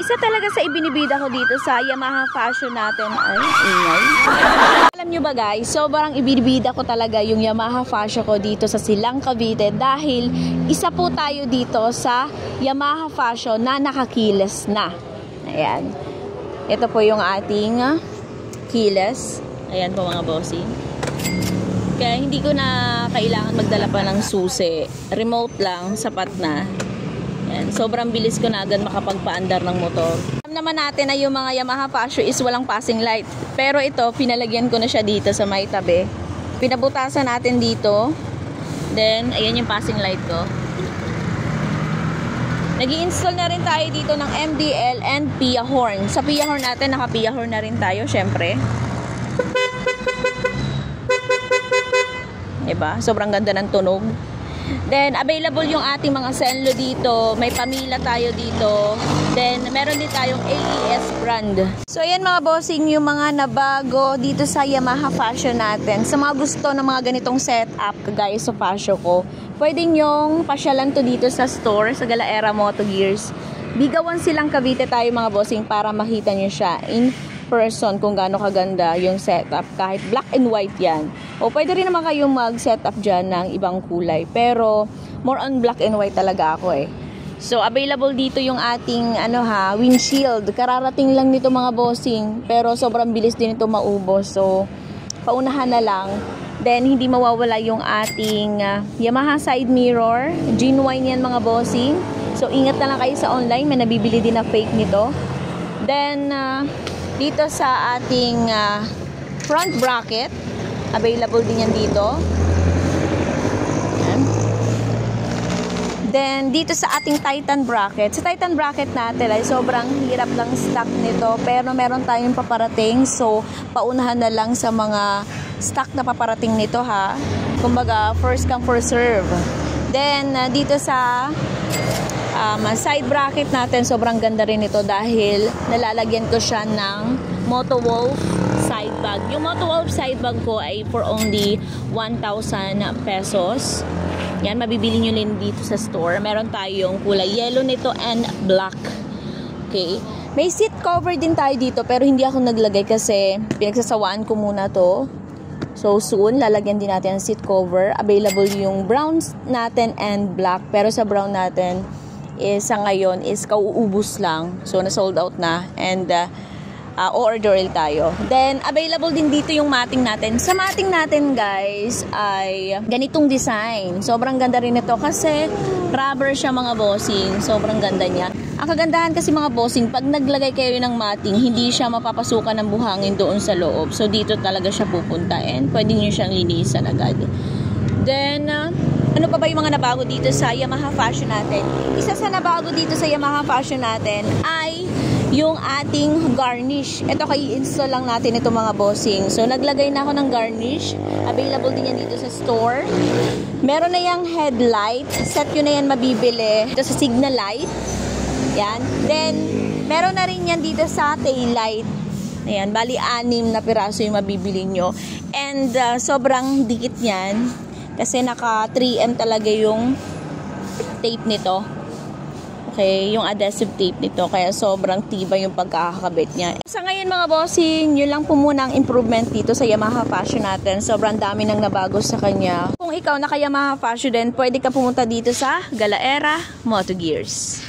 Isa talaga sa ibinibida ko dito sa Yamaha Fashion natin ay ingay. Alam nyo ba guys, sobrang ibinibida ko talaga yung Yamaha Fashion ko dito sa Silang Cavite dahil isa po tayo dito sa Yamaha Fashion na nakakiles na. Ayan. Ito po yung ating kiles. Ayan po mga bossing. Kaya hindi ko na kailangan magdala pa ng susi. Remote lang, sapat na. Yan. Sobrang bilis ko na agad makapagpaandar ng motor. Alam naman natin na yung mga Yamaha Fashion is walang passing light. Pero ito, pinalagyan ko na siya dito sa may tabi. Pinabutasan natin dito. Then, ayan yung passing light ko. Nag-i-install na rin tayo dito ng MDL and Pia horn. Sa Pia horn natin, naka-Pia horn na rin tayo, syempre. Diba? Sobrang ganda ng tunog. Then, available yung ating mga Zenlo dito. May Pamila tayo dito. Then, meron din tayong AES brand. So, ayan mga bossing, yung mga nabago dito sa Yamaha Fashion natin. Sa mga gusto ng mga ganitong setup, kagaya sa Fashion ko, pwede nyong pasyalan to dito sa store, sa Galaera Moto Gears. Bigawan Silang Cavite tayo mga bossing para makita nyo siya in person kung gaano kaganda yung setup. Kahit black and white yan. O pwede rin naman kayong mag-setup dyan ng ibang kulay. Pero more on black and white talaga ako eh. So available dito yung ating windshield. Kararating lang nito mga bossing. Pero sobrang bilis din ito maubos. So paunahan na lang. Then hindi mawawala yung ating Yamaha side mirror. Genuine yan mga bossing. So ingat na lang kayo sa online. May nabibili din na fake nito. Then dito sa ating front bracket, available din yan dito. Then dito sa ating Titan bracket, sa Titan bracket natin ay sobrang hirap lang stock nito, pero meron tayong paparating, so paunahan na lang sa mga stock na paparating nito ha. Kumbaga first come first serve. Then dito sa side bracket natin, sobrang ganda rin ito dahil nalalagyan ko siya ng Motowolf side bag. Yung Motowolf side bag ko ay for only 1,000 pesos. Yan, mabibili nyo din dito sa store. Meron tayong kulay yellow nito and black. Okay. May seat cover din tayo dito pero hindi ako naglagay kasi pinagsasawaan ko muna to. So soon, lalagyan din natin ang seat cover. Available yung brown natin and black. Pero sa brown natin, sa ngayon is kauubos lang. So na-sold out na. And order tayo. Then available din dito yung mating natin. Sa mating natin guys ay ganitong design. Sobrang ganda rin ito kasi rubber siya mga bossing. Sobrang ganda niya. Ang kagandahan kasi mga bossing, pag naglagay kayo ng mating, hindi siya mapapasukan ng buhangin doon sa loob. So dito talaga siya pupunta and pwede nyo siyang linisan agad. Then ano pa ba yung mga nabago dito sa Yamaha Fashion natin? Isa sa nabago dito sa Yamaha Fashion natin ay yung ating garnish. Ito i-install lang natin ito mga bossing. So naglagay na ako ng garnish. Available din yan dito sa store. Meron na yung headlight. Set yun na yan mabibili. Ito sa signal light. Yan. Then meron na rin yan dito sa tail light. Ayan. Bali 6 na piraso yung mabibili nyo. And sobrang dikit yan. Kasi naka 3M talaga yung tape nito. Okay, yung adhesive tape nito. Kaya sobrang tibay yung pagkakakabit niya. Sa ngayon mga bossing, yun lang po muna ang improvement dito sa Yamaha Fashion natin. Sobrang dami nang nabago sa kanya. Kung ikaw naka Yamaha Fashion din, pwede ka pumunta dito sa Galaera Moto Gears.